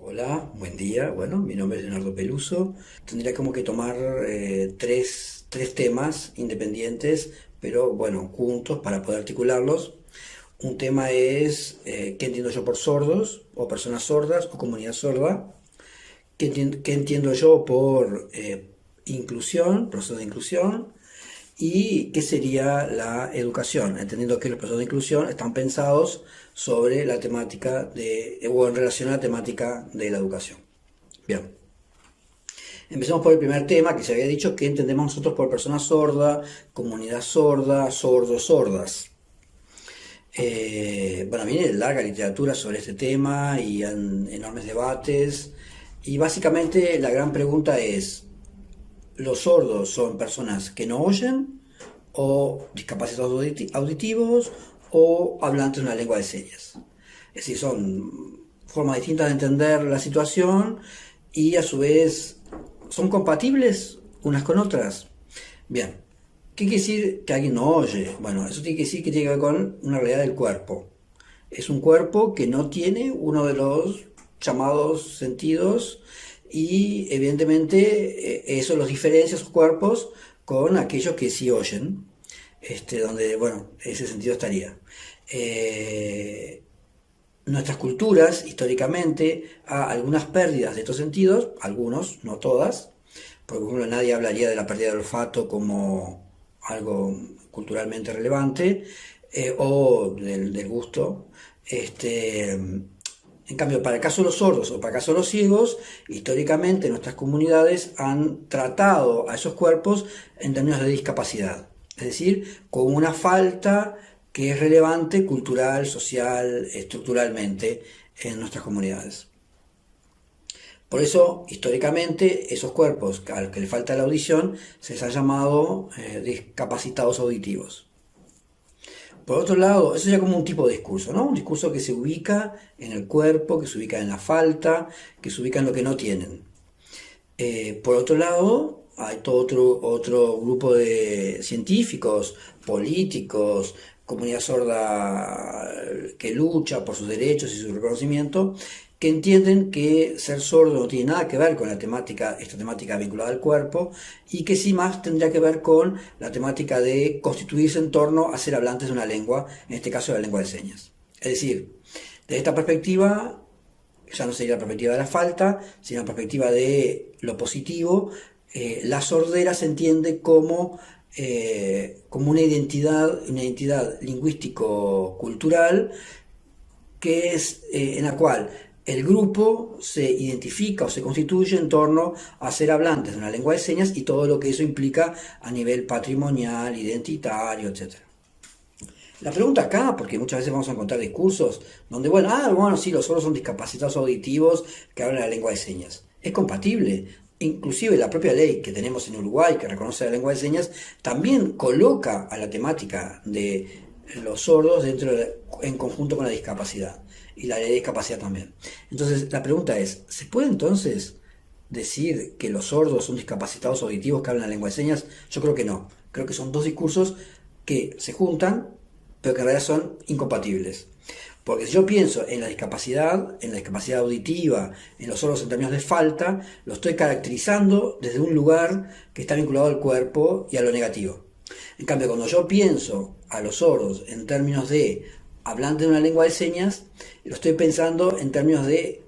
Hola, buen día. Bueno, mi nombre es Leonardo Peluso. Tendría como que tomar tres temas independientes, pero bueno, juntos para poder articularlos. Un tema es qué entiendo yo por sordos, o personas sordas, o comunidad sorda. Qué entiendo yo por inclusión, proceso de inclusión. Y qué sería la educación, entendiendo que los procesos de inclusión están pensados sobre la temática o en relación a la temática de la educación. Bien, empecemos por el primer tema que se había dicho, que entendemos nosotros por persona sorda, comunidad sorda, sordos, sordas. Bueno, viene larga literatura sobre este tema y enormes debates. Y básicamente la gran pregunta es, ¿los sordos son personas que no oyen o discapacitados auditivos o hablantes de una lengua de señas? Es decir, son formas distintas de entender la situación y a su vez son compatibles unas con otras. Bien, ¿qué quiere decir que alguien no oye? Bueno, eso tiene que decir que tiene que ver con una realidad del cuerpo. Es un cuerpo que no tiene uno de los llamados sentidos y evidentemente eso los diferencia, sus cuerpos, con aquellos que sí oyen, donde, bueno, ese sentido estaría. Eh, Nuestras culturas, históricamente, algunas pérdidas de estos sentidos, algunos, no todas, porque por ejemplo nadie hablaría de la pérdida del olfato como algo culturalmente relevante, o del gusto. En cambio, para el caso de los sordos o para el caso de los ciegos, históricamente nuestras comunidades han tratado a esos cuerpos en términos de discapacidad, es decir, con una falta que es relevante cultural, social, estructuralmente en nuestras comunidades. Por eso, históricamente, esos cuerpos al que le falta la audición se les ha llamado discapacitados auditivos. Por otro lado, eso sería como un tipo de discurso, ¿no? Un discurso que se ubica en el cuerpo, que se ubica en la falta, que se ubica en lo que no tienen. Por otro lado, hay todo otro grupo de científicos, políticos, comunidad sorda que lucha por sus derechos y su reconocimiento, que entienden que ser sordo no tiene nada que ver con esta temática vinculada al cuerpo, y que sí más tendría que ver con la temática de constituirse en torno a ser hablantes de una lengua, en este caso la lengua de señas. Es decir, desde esta perspectiva, ya no sería la perspectiva de la falta, sino la perspectiva de lo positivo. La sordera se entiende como una identidad lingüístico-cultural que es en la cual el grupo se identifica o se constituye en torno a ser hablantes de una lengua de señas y todo lo que eso implica a nivel patrimonial, identitario, etc. La pregunta acá, porque muchas veces vamos a encontrar discursos donde, bueno, sí, los sordos son discapacitados auditivos que hablan la lengua de señas. Es compatible. Inclusive la propia ley que tenemos en Uruguay, que reconoce la lengua de señas, también coloca a la temática de los sordos en conjunto con la discapacidad. Y la ley de discapacidad también. Entonces, la pregunta es, ¿se puede entonces decir que los sordos son discapacitados auditivos que hablan la lengua de señas? Yo creo que no. Creo que son dos discursos que se juntan, pero que en realidad son incompatibles. Porque si yo pienso en la discapacidad auditiva, en los sordos en términos de falta, lo estoy caracterizando desde un lugar que está vinculado al cuerpo y a lo negativo. En cambio, cuando yo pienso a los sordos en términos de hablante de una lengua de señas, lo estoy pensando en términos de,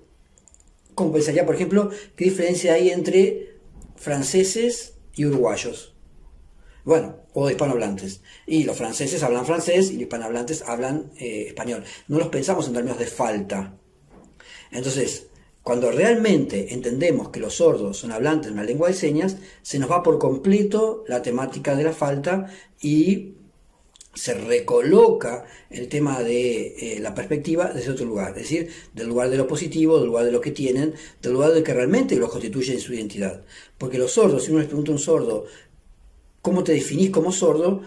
¿cómo pensaría, por ejemplo, qué diferencia hay entre franceses y uruguayos? Bueno, o de hispanohablantes. Y los franceses hablan francés y los hispanohablantes hablan español. No los pensamos en términos de falta. Entonces, cuando realmente entendemos que los sordos son hablantes de una lengua de señas, se nos va por completo la temática de la falta y se recoloca el tema de la perspectiva desde otro lugar, es decir, del lugar de lo positivo, del lugar de lo que tienen, del lugar de que realmente los constituye en su identidad. Porque los sordos, si uno les pregunta a un sordo, ¿cómo te definís como sordo?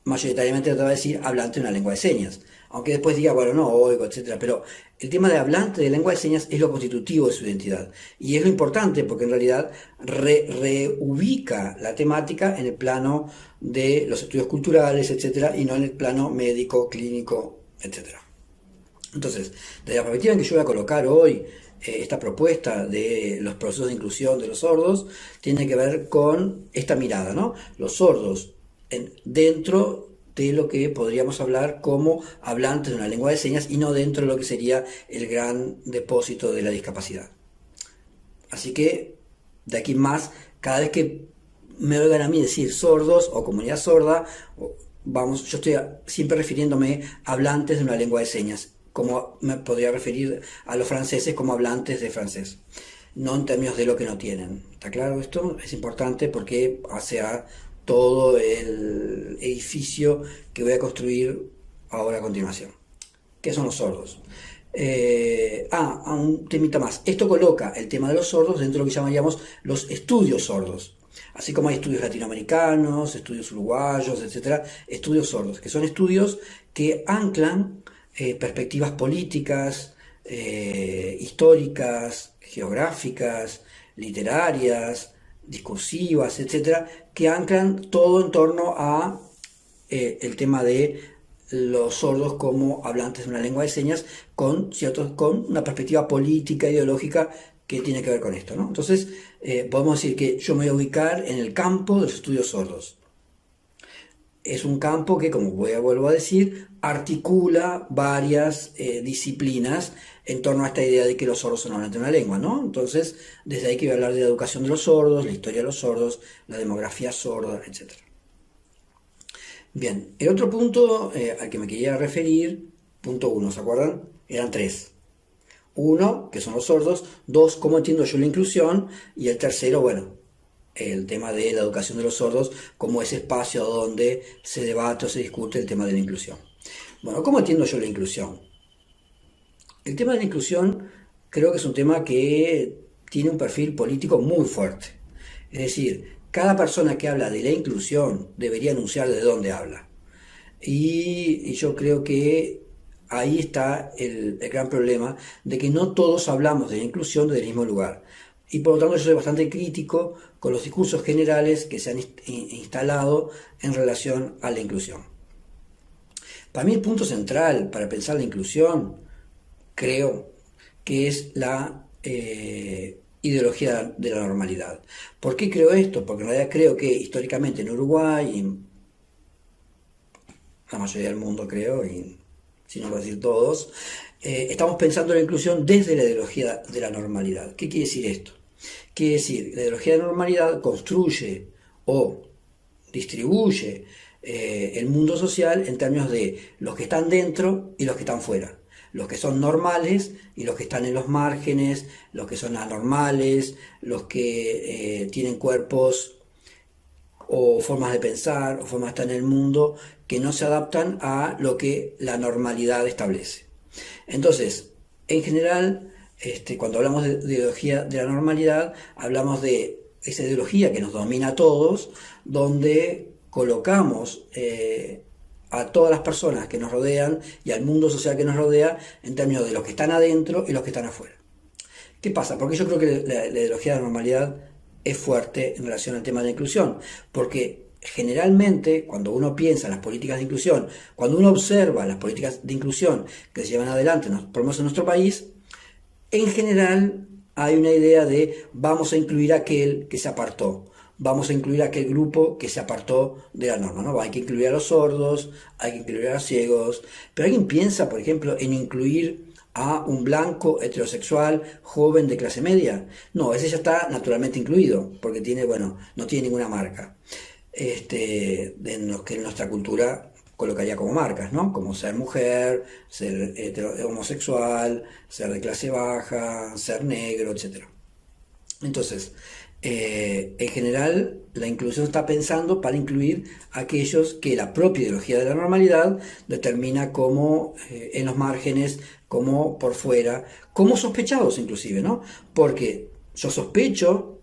Mayoritariamente te va a decir hablante de una lengua de señas. Aunque después diga, bueno, no oigo, etcétera. Pero el tema de hablante de lengua de señas es lo constitutivo de su identidad. Y es lo importante porque en realidad reubica la temática en el plano de los estudios culturales, etcétera, y no en el plano médico, clínico, etcétera. Entonces, desde la perspectiva en que yo voy a colocar hoy, esta propuesta de los procesos de inclusión de los sordos tiene que ver con esta mirada, ¿no? Los sordos dentro de lo que podríamos hablar como hablantes de una lengua de señas y no dentro de lo que sería el gran depósito de la discapacidad. Así que, de aquí en más, cada vez que me oigan a mí decir sordos o comunidad sorda, vamos, yo estoy siempre refiriéndome a hablantes de una lengua de señas, como me podría referir a los franceses como hablantes de francés, no en términos de lo que no tienen. ¿Está claro esto? Es importante porque hace a todo el edificio que voy a construir ahora a continuación. ¿Qué son los sordos? Un temita más. Esto coloca el tema de los sordos dentro de lo que llamaríamos los estudios sordos. Así como hay estudios latinoamericanos, estudios uruguayos, etcétera, estudios sordos, que son estudios que anclan perspectivas políticas, históricas, geográficas, literarias, discursivas, etcétera, que anclan todo en torno a el tema de los sordos como hablantes de una lengua de señas con una perspectiva política, ideológica que tiene que ver con esto, ¿no? Entonces, podemos decir que yo me voy a ubicar en el campo de los estudios sordos. Es un campo que, como vuelvo a decir, articula varias disciplinas en torno a esta idea de que los sordos son hablantes de una lengua, ¿no? Entonces, desde ahí que voy a hablar de la educación de los sordos, la historia de los sordos, la demografía sorda, etc. Bien, el otro punto al que me quería referir, punto 1, ¿se acuerdan? Eran 3. 1, que son los sordos. 2, cómo entiendo yo la inclusión. Y el tercero, bueno, el tema de la educación de los sordos como ese espacio donde se debate o se discute el tema de la inclusión. Bueno, ¿cómo entiendo yo la inclusión? El tema de la inclusión creo que es un tema que tiene un perfil político muy fuerte. Es decir, cada persona que habla de la inclusión debería anunciar de dónde habla. Y yo creo que ahí está el gran problema de que no todos hablamos de la inclusión desde el mismo lugar. Y por lo tanto yo soy bastante crítico con los discursos generales que se han instalado en relación a la inclusión. Para mí el punto central para pensar la inclusión, creo que es la ideología de la normalidad. ¿Por qué creo esto? Porque en realidad creo que históricamente en Uruguay y en la mayoría del mundo creo, y si no voy a decir todos, estamos pensando en la inclusión desde la ideología de la normalidad. ¿Qué quiere decir esto? Quiere decir, la ideología de la normalidad construye o distribuye el mundo social en términos de los que están dentro y los que están fuera. Los que son normales y los que están en los márgenes, los que son anormales, los que tienen cuerpos o formas de pensar o formas de estar en el mundo que no se adaptan a lo que la normalidad establece. Entonces, en general, cuando hablamos de ideología de la normalidad, hablamos de esa ideología que nos domina a todos, donde colocamos a todas las personas que nos rodean y al mundo social que nos rodea en términos de los que están adentro y los que están afuera. ¿Qué pasa? Porque yo creo que la ideología de la normalidad es fuerte en relación al tema de la inclusión, porque generalmente cuando uno piensa en las políticas de inclusión, cuando uno observa las políticas de inclusión que se llevan adelante, por lo menos en nuestro país, en general hay una idea de vamos a incluir a aquel que se apartó, vamos a incluir a aquel grupo que se apartó de la norma, ¿no? Hay que incluir a los sordos, hay que incluir a los ciegos, pero alguien piensa, por ejemplo, en incluir a un blanco heterosexual joven de clase media. No, ese ya está naturalmente incluido, porque no tiene ninguna marca. De lo que en nuestra cultura colocaría como marcas, ¿no? Como ser mujer, ser homosexual, ser de clase baja, ser negro, etc. Entonces, en general, la inclusión está pensando para incluir a aquellos que la propia ideología de la normalidad determina como en los márgenes, como por fuera, como sospechados inclusive, ¿no? Porque yo sospecho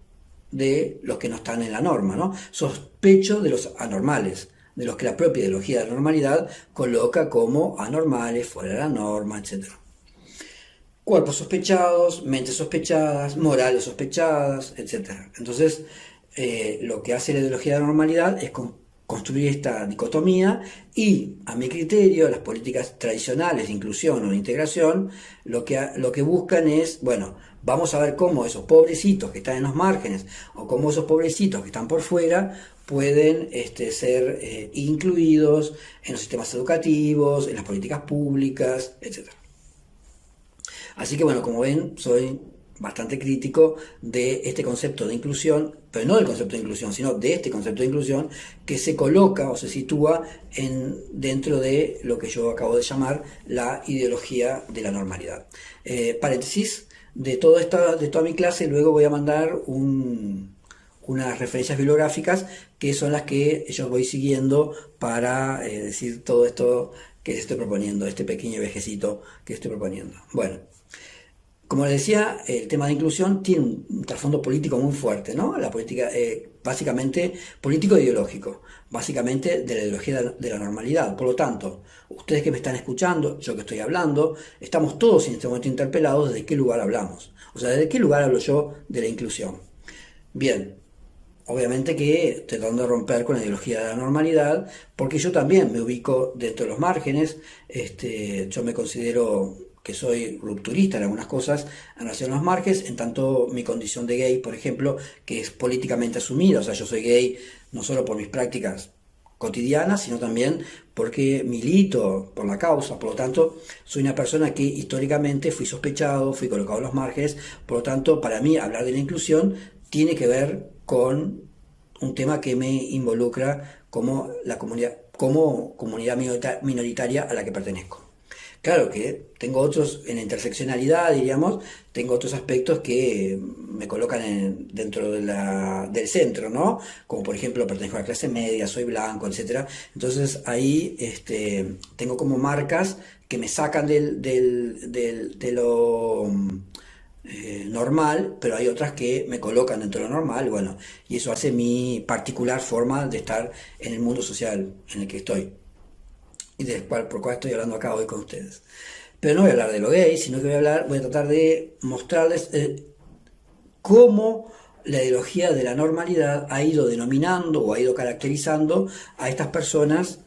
de los que no están en la norma, ¿no? Sospecho de los anormales, de los que la propia ideología de la normalidad coloca como anormales, fuera de la norma, etc. Cuerpos sospechados, mentes sospechadas, morales sospechadas, etc. Entonces, lo que hace la ideología de la normalidad es construir esta dicotomía y, a mi criterio, las políticas tradicionales de inclusión o de integración lo que buscan es, bueno, vamos a ver cómo esos pobrecitos que están en los márgenes o cómo esos pobrecitos que están por fuera pueden ser incluidos en los sistemas educativos, en las políticas públicas, etc. Así que bueno, como ven, soy bastante crítico de este concepto de inclusión, pero no del concepto de inclusión, sino de este concepto de inclusión que se coloca o se sitúa dentro de lo que yo acabo de llamar la ideología de la normalidad. Paréntesis, de toda mi clase luego voy a mandar unas referencias bibliográficas que son las que yo voy siguiendo para decir todo esto que estoy proponiendo, este pequeño viajecito que estoy proponiendo. Bueno, como les decía, el tema de inclusión tiene un trasfondo político muy fuerte, ¿no? La política, básicamente político-ideológico, básicamente de la ideología de la normalidad. Por lo tanto, ustedes que me están escuchando, yo que estoy hablando, estamos todos en este momento interpelados desde qué lugar hablamos. O sea, ¿desde qué lugar hablo yo de la inclusión? Bien, obviamente que tratando de romper con la ideología de la normalidad, porque yo también me ubico dentro de los márgenes, yo me considero que soy rupturista en algunas cosas en relación a los márgenes, en tanto mi condición de gay, por ejemplo, que es políticamente asumida, o sea, yo soy gay no solo por mis prácticas cotidianas, sino también porque milito por la causa, por lo tanto, soy una persona que históricamente fui sospechado, fui colocado en los márgenes, por lo tanto, para mí hablar de la inclusión tiene que ver con un tema que me involucra como comunidad minoritaria a la que pertenezco. Claro que tengo otros, en la interseccionalidad, diríamos, tengo otros aspectos que me colocan dentro del centro, ¿no? Como por ejemplo, pertenezco a la clase media, soy blanco, etcétera. Entonces ahí tengo como marcas que me sacan de lo normal, pero hay otras que me colocan dentro de lo normal, bueno, y eso hace mi particular forma de estar en el mundo social en el que estoy y por cual estoy hablando acá hoy con ustedes. Pero no voy a hablar de lo gay, sino que voy a tratar de mostrarles cómo la ideología de la normalidad ha ido denominando o ha ido caracterizando a estas personas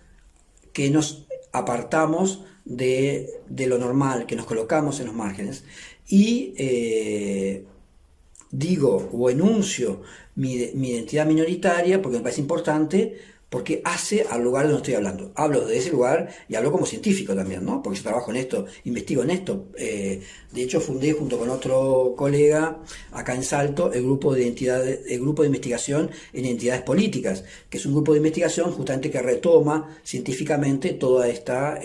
que nos apartamos de lo normal, que nos colocamos en los márgenes. Y digo o enuncio mi identidad minoritaria porque me parece importante, porque hace al lugar donde estoy hablando. Hablo de ese lugar y hablo como científico también, ¿no? Porque yo trabajo en esto, investigo en esto. De hecho, fundé junto con otro colega acá en Salto el grupo de investigación en identidades políticas, que es un grupo de investigación justamente que retoma científicamente toda esta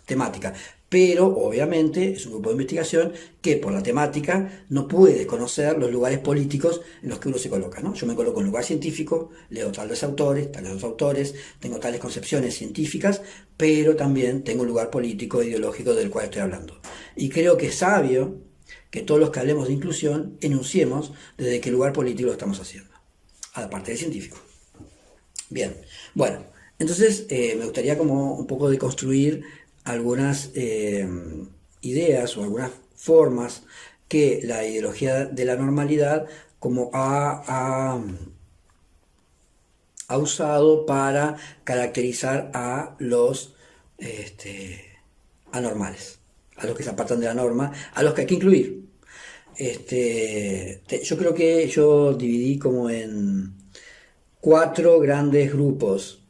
temática. Pero obviamente es un grupo de investigación que por la temática no puede conocer los lugares políticos en los que uno se coloca, ¿no? Yo me coloco en un lugar científico, leo tales autores, tengo tales concepciones científicas, pero también tengo un lugar político e ideológico del cual estoy hablando. Y creo que es sabio que todos los que hablemos de inclusión enunciemos desde qué lugar político lo estamos haciendo, aparte de científico. Bien, bueno, entonces me gustaría como un poco de construir algunas ideas o algunas formas que la ideología de la normalidad como ha usado para caracterizar a los anormales, a los que se apartan de la norma, a los que hay que incluir. Yo creo que yo dividí como en 4 grandes grupos.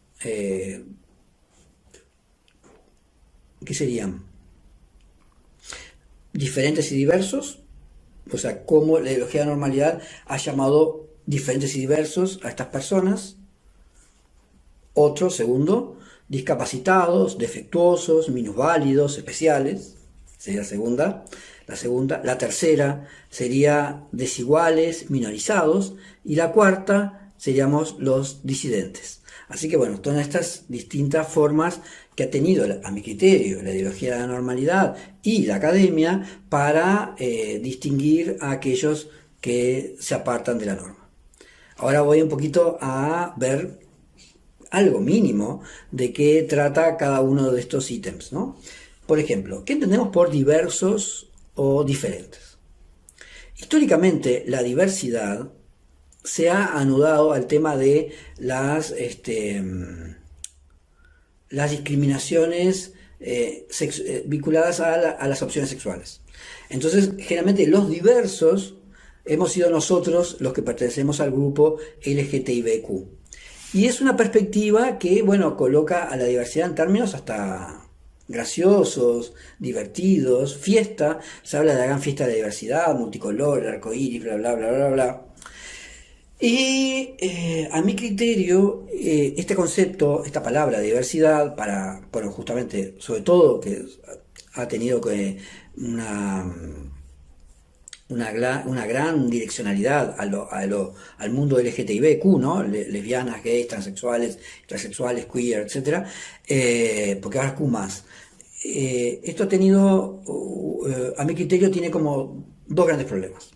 ¿Qué serían? Diferentes y diversos, o sea, cómo la ideología de la normalidad ha llamado diferentes y diversos a estas personas. Otro, segundo, discapacitados, defectuosos, minusválidos, especiales, sería la segunda. La tercera sería desiguales, minorizados, y la cuarta seríamos los disidentes. Así que bueno, todas estas distintas formas que ha tenido, a mi criterio, la ideología de la normalidad y la academia para distinguir a aquellos que se apartan de la norma. Ahora voy un poquito a ver algo mínimo de qué trata cada uno de estos ítems, ¿no? Por ejemplo, ¿qué entendemos por diversos o diferentes? Históricamente, la diversidad se ha anudado al tema de las discriminaciones vinculadas a las opciones sexuales. Entonces, generalmente los diversos hemos sido nosotros los que pertenecemos al grupo LGTBIQ. Y es una perspectiva que, bueno, coloca a la diversidad en términos hasta graciosos, divertidos, fiesta. Se habla de la gran fiesta de la diversidad, multicolor, arcoíris, bla, bla, bla, bla, bla. Y a mi criterio, este concepto, esta palabra diversidad, bueno, justamente, sobre todo que ha tenido una gran direccionalidad al mundo LGTBIQ, ¿no? Lesbianas, gays, transexuales, queer, etcétera, porque ahora es Q+. Esto ha tenido, a mi criterio, tiene como dos grandes problemas.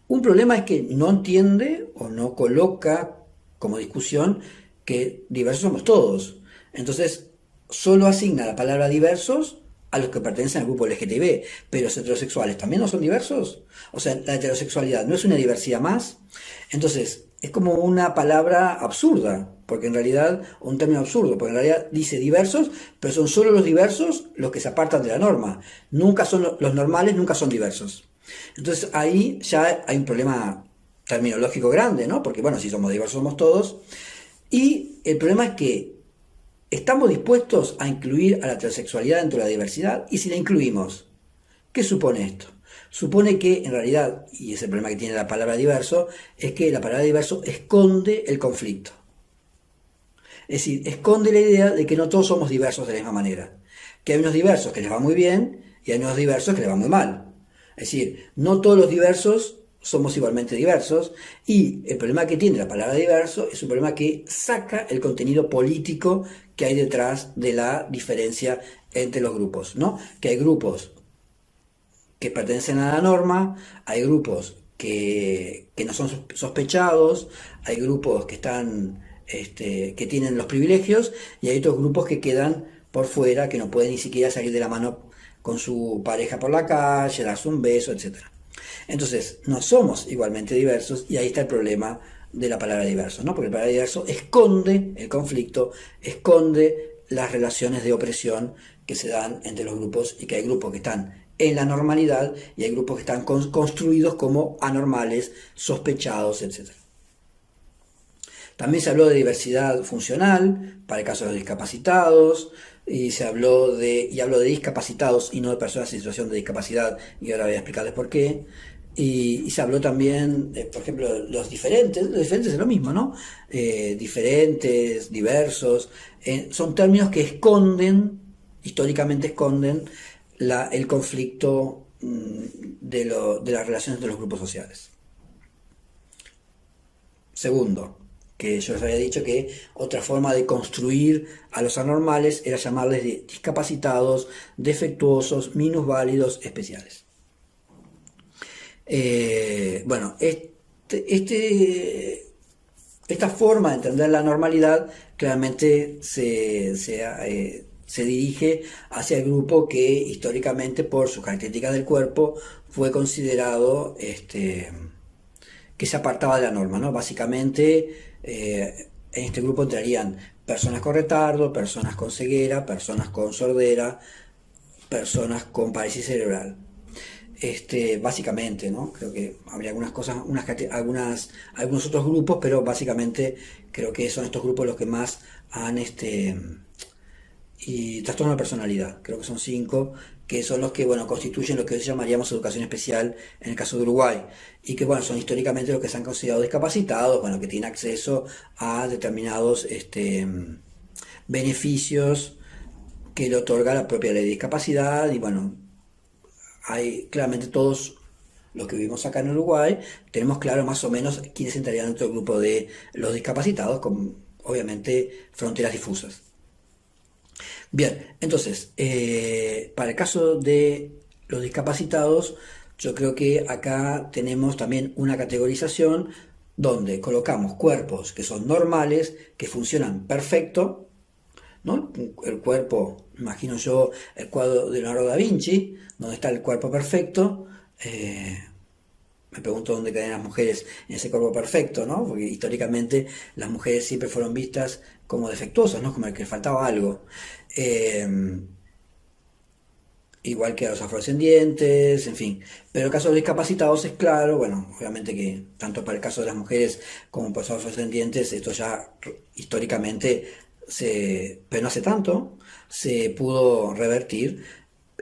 Un problema es que no entiende o no coloca como discusión que diversos somos todos. Entonces, solo asigna la palabra diversos a los que pertenecen al grupo LGTB, pero los heterosexuales también no son diversos. O sea, la heterosexualidad no es una diversidad más. Entonces, es como una palabra absurda, porque en realidad, un término absurdo, porque en realidad dice diversos, pero son solo los diversos los que se apartan de la norma. Nunca son los normales, nunca son diversos. Entonces ahí ya hay un problema terminológico grande, ¿no? Porque bueno, si somos diversos somos todos. Y el problema es que estamos dispuestos a incluir a la transexualidad dentro de la diversidad, y si la incluimos, ¿qué supone esto? Supone que en realidad, y es el problema que tiene la palabra diverso, es que la palabra diverso esconde el conflicto. Es decir, esconde la idea de que no todos somos diversos de la misma manera. Que hay unos diversos que les va muy bien y hay unos diversos que les va muy mal. Es decir, no todos los diversos somos igualmente diversos, y el problema que tiene la palabra diverso es un problema que saca el contenido político que hay detrás de la diferencia entre los grupos, ¿no? Que hay grupos que pertenecen a la norma, hay grupos que no son sospechados, hay grupos que están que tienen los privilegios, y hay otros grupos que quedan por fuera, que no pueden ni siquiera salir de la mano con su pareja por la calle, darse un beso, etc. Entonces, no somos igualmente diversos, y ahí está el problema de la palabra diverso, ¿no? Porque la palabra diverso esconde el conflicto, esconde las relaciones de opresión que se dan entre los grupos, y que hay grupos que están en la normalidad y hay grupos que están construidos como anormales, sospechados, etc. También se habló de diversidad funcional para el caso de los discapacitados, y hablo de discapacitados y no de personas en situación de discapacidad, y ahora voy a explicarles por qué. Y se habló también, por ejemplo, los diferentes es lo mismo, ¿no? Diferentes, diversos, son términos que históricamente esconden el conflicto de las relaciones de los grupos sociales. Segundo, que yo les había dicho que otra forma de construir a los anormales era llamarles discapacitados, defectuosos, minusválidos, especiales. Bueno, esta forma de entender la normalidad claramente se dirige hacia el grupo que históricamente, por sus características del cuerpo, fue considerado que se apartaba de la norma, ¿no? Básicamente, en este grupo entrarían personas con retardo, personas con ceguera, personas con sordera, personas con parálisis cerebral. Básicamente, ¿no? Creo que habría algunas cosas, algunos otros grupos, pero básicamente creo que son estos grupos los que más han y trastorno de personalidad. Creo que son 5, que son los que, bueno, constituyen lo que hoy llamaríamos educación especial en el caso de Uruguay, y que, bueno, son históricamente los que se han considerado discapacitados, bueno, que tienen acceso a determinados beneficios que le otorga la propia ley de discapacidad. Y bueno, hay claramente todos los que vivimos acá en Uruguay tenemos claro más o menos quiénes entrarían dentro del grupo de los discapacitados, con obviamente fronteras difusas. Bien, entonces, para el caso de los discapacitados, yo creo que acá tenemos también una categorización donde colocamos cuerpos que son normales, que funcionan perfecto, ¿no? El cuerpo, imagino yo, el cuadro de Leonardo da Vinci, donde está el cuerpo perfecto, Me pregunto dónde quedan las mujeres en ese cuerpo perfecto, ¿no? Porque históricamente las mujeres siempre fueron vistas como defectuosas, ¿no? Como el que le faltaba algo. Eh, Igual que a los afrodescendientes, en fin. Pero el caso de los discapacitados es claro, bueno, obviamente que tanto para el caso de las mujeres como para los afrodescendientes, esto ya históricamente, pero no hace tanto, se pudo revertir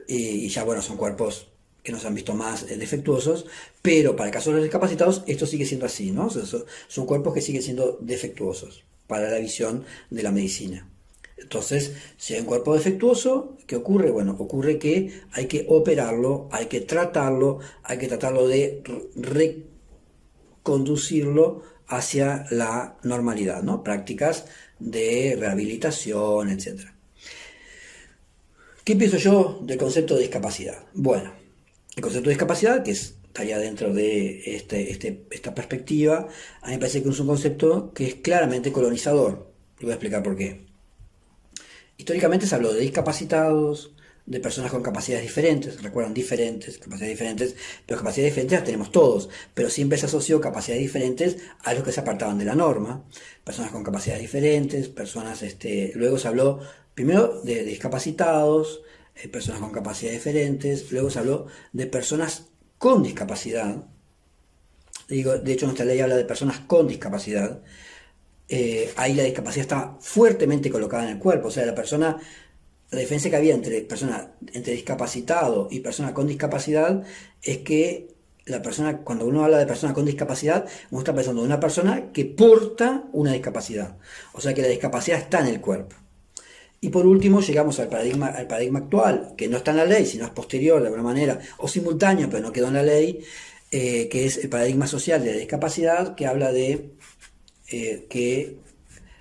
y ya, bueno, son cuerpos que nos han visto más defectuosos, pero para el caso de los discapacitados, esto sigue siendo así, ¿no? O sea, son cuerpos que siguen siendo defectuosos para la visión de la medicina. Entonces, si hay un cuerpo defectuoso, ¿qué ocurre? Bueno, ocurre que hay que operarlo, hay que tratarlo de reconducirlo hacia la normalidad, ¿no? Prácticas de rehabilitación, etcétera. ¿Qué pienso yo del concepto de discapacidad? Bueno, el concepto de discapacidad, que estaría dentro de esta perspectiva, a mí me parece que es un concepto que es claramente colonizador. Y voy a explicar por qué. Históricamente se habló de discapacitados, de personas con capacidades diferentes, recuerdan, diferentes, capacidades diferentes, pero capacidades diferentes las tenemos todos, pero siempre se asoció capacidades diferentes a los que se apartaban de la norma, personas con capacidades diferentes, personas, luego se habló primero de discapacitados, personas con capacidades diferentes, luego se habló de personas con discapacidad, digo, de hecho nuestra ley habla de personas con discapacidad, ahí la discapacidad está fuertemente colocada en el cuerpo, o sea, la diferencia que había entre discapacitado y persona con discapacidad es que la persona, cuando uno habla de persona con discapacidad, uno está pensando en una persona que porta una discapacidad, o sea que la discapacidad está en el cuerpo. Y por último llegamos al paradigma actual, que no está en la ley, sino es posterior de alguna manera, o simultáneo, pero no quedó en la ley, que es el paradigma social de la discapacidad, que habla de que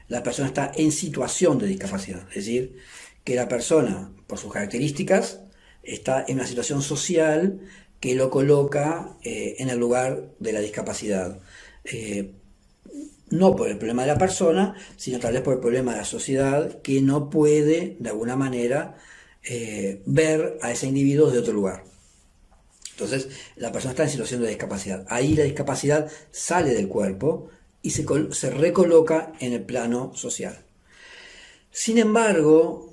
la persona está en situación de discapacidad, es decir, que la persona, por sus características, está en una situación social que lo coloca en el lugar de la discapacidad. No por el problema de la persona, sino tal vez por el problema de la sociedad que no puede, de alguna manera, ver a ese individuo de otro lugar. Entonces, la persona está en situación de discapacidad. Ahí la discapacidad sale del cuerpo y se recoloca en el plano social. Sin embargo,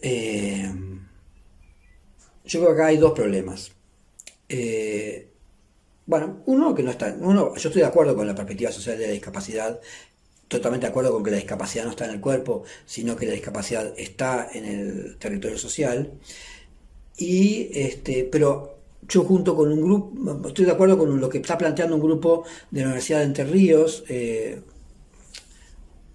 yo creo que acá hay dos problemas. Bueno, yo estoy de acuerdo con la perspectiva social de la discapacidad, totalmente de acuerdo con que la discapacidad no está en el cuerpo, sino que la discapacidad está en el territorio social. Pero yo junto con un grupo, estoy de acuerdo con lo que está planteando un grupo de la Universidad de Entre Ríos,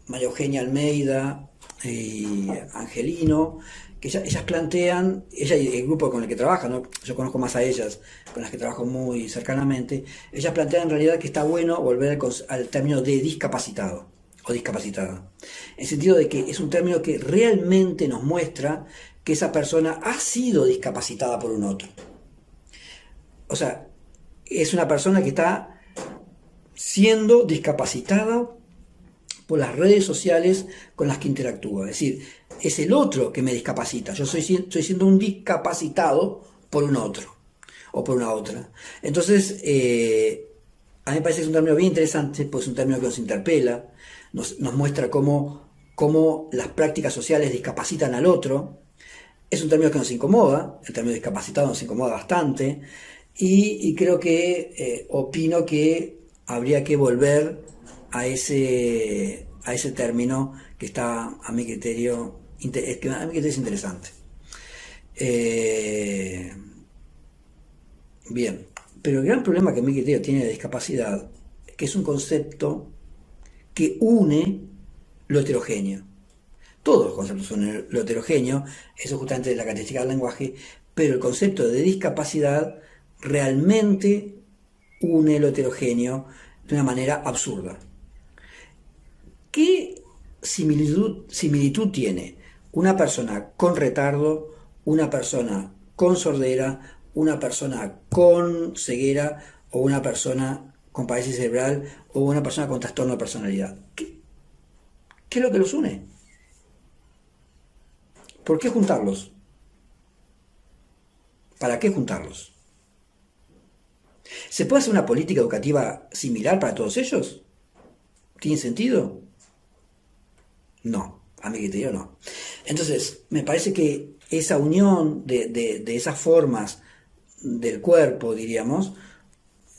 María Eugenia Almeida y Angelino, que ellas plantean, ella y el grupo con el que trabaja, ¿no? Yo conozco más a ellas, con las que trabajo muy cercanamente, ellas plantean en realidad que está bueno volver al término de discapacitado o discapacitada, en el sentido de que es un término que realmente nos muestra que esa persona ha sido discapacitada por un otro. O sea, es una persona que está siendo discapacitada por las redes sociales con las que interactúa. Es decir, es el otro que me discapacita. Yo estoy siendo un discapacitado por un otro o por una otra. Entonces, a mí me parece que es un término bien interesante, pues es un término que nos interpela, nos muestra cómo las prácticas sociales discapacitan al otro. Es un término que nos incomoda, el término discapacitado nos incomoda bastante, y creo que opino que habría que volver a ese término que está a mi criterio, es interesante. Bien, pero el gran problema que mi criterio tiene de discapacidad es que es un concepto que une lo heterogéneo. Todos los conceptos son lo heterogéneo, eso justamente es la característica del lenguaje, pero el concepto de discapacidad realmente une lo heterogéneo de una manera absurda. ¿Qué similitud tiene una persona con retardo, una persona con sordera, una persona con ceguera o una persona con parálisis cerebral o una persona con trastorno de personalidad? ¿Qué es lo que los une? ¿Por qué juntarlos? ¿Para qué juntarlos? ¿Se puede hacer una política educativa similar para todos ellos? ¿Tiene sentido? No, a mi criterio no. Entonces, me parece que esa unión de esas formas del cuerpo, diríamos,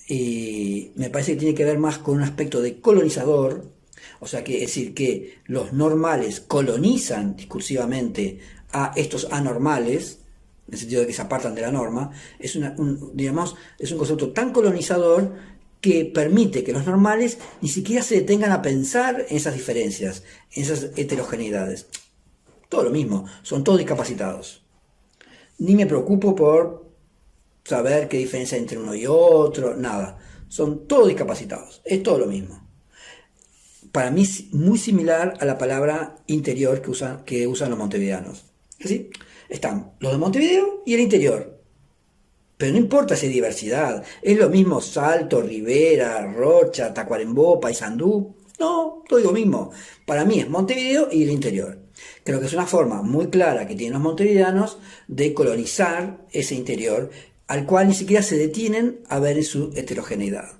me parece que tiene que ver más con un aspecto de colonizador, o sea, que es decir, que los normales colonizan discursivamente a estos anormales, en el sentido de que se apartan de la norma, digamos, es un concepto tan colonizador que permite que los normales ni siquiera se detengan a pensar en esas diferencias, en esas heterogeneidades. Todo lo mismo, son todos discapacitados. Ni me preocupo por saber qué diferencia hay entre uno y otro, nada. Son todos discapacitados, es todo lo mismo. Para mí es muy similar a la palabra interior que usan los montevideanos. Es decir, están los de Montevideo y el interior. Pero no importa si hay diversidad, es lo mismo Salto, Rivera, Rocha, Tacuarembó, Paysandú. No, todo lo mismo. Para mí es Montevideo y el interior. Creo que es una forma muy clara que tienen los montevideanos de colonizar ese interior, al cual ni siquiera se detienen a ver en su heterogeneidad.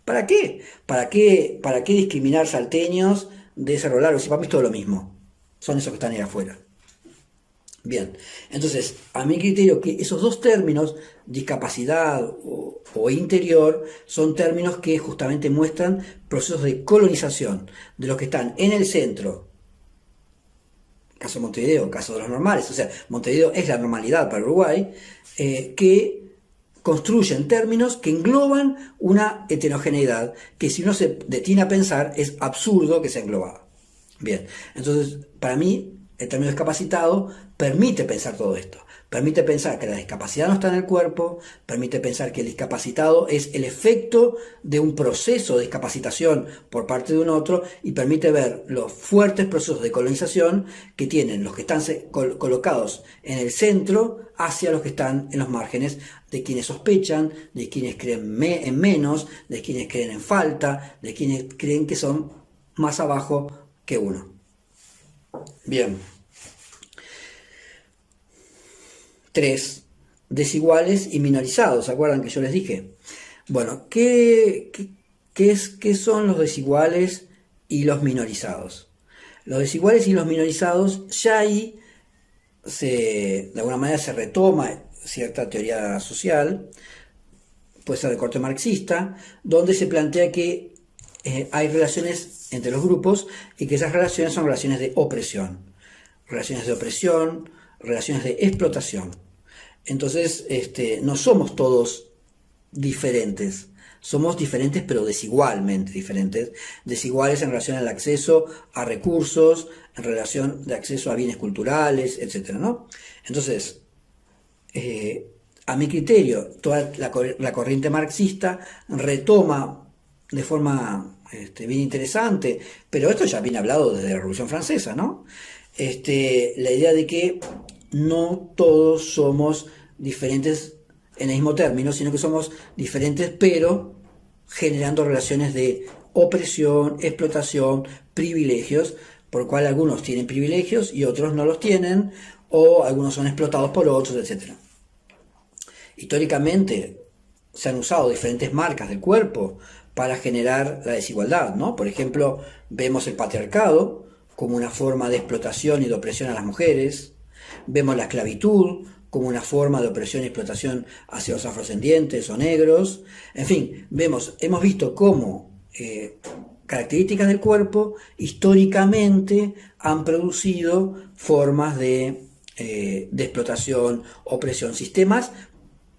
¿Para qué? ¿Para qué discriminar salteños de Cerro Largo? Si para mí es todo lo mismo. Son esos que están ahí afuera. Bien, entonces, a mi criterio que esos dos términos, discapacidad o interior, son términos que justamente muestran procesos de colonización de los que están en el centro, caso de Montevideo, caso de los normales, o sea, Montevideo es la normalidad para Uruguay, que construyen términos que engloban una heterogeneidad que si uno se detiene a pensar es absurdo que sea englobada. Bien, entonces, para mí, el término discapacitado permite pensar todo esto. Permite pensar que la discapacidad no está en el cuerpo, permite pensar que el discapacitado es el efecto de un proceso de discapacitación por parte de un otro y permite ver los fuertes procesos de colonización que tienen los que están colocados en el centro hacia los que están en los márgenes, de quienes sospechan, de quienes creen en menos, de quienes creen en falta, de quienes creen que son más abajo que uno. Bien. 3. Desiguales y minorizados. ¿Se acuerdan que yo les dije? Bueno, ¿qué son los desiguales y los minorizados? Los desiguales y los minorizados, ya ahí de alguna manera se retoma cierta teoría social, puede ser de corte marxista, donde se plantea que hay relaciones entre los grupos y que esas relaciones son relaciones de opresión, relaciones de explotación. Entonces, no somos todos diferentes, somos diferentes pero desigualmente diferentes, desiguales en relación al acceso a recursos, en relación de acceso a bienes culturales, etcétera, ¿no? Entonces, a mi criterio, toda la corriente marxista retoma de forma bien interesante, pero esto ya viene hablado desde la Revolución Francesa, ¿no? La idea de que no todos somos diferentes en el mismo término, sino que somos diferentes, pero generando relaciones de opresión, explotación, privilegios, por lo cual algunos tienen privilegios y otros no los tienen, o algunos son explotados por otros, etc. Históricamente se han usado diferentes marcas del cuerpo para generar la desigualdad, ¿no? Por ejemplo, vemos el patriarcado como una forma de explotación y de opresión a las mujeres, vemos la esclavitud como una forma de opresión y explotación hacia los afrodescendientes o negros, en fin, hemos visto cómo características del cuerpo históricamente han producido formas de explotación, opresión, sistemas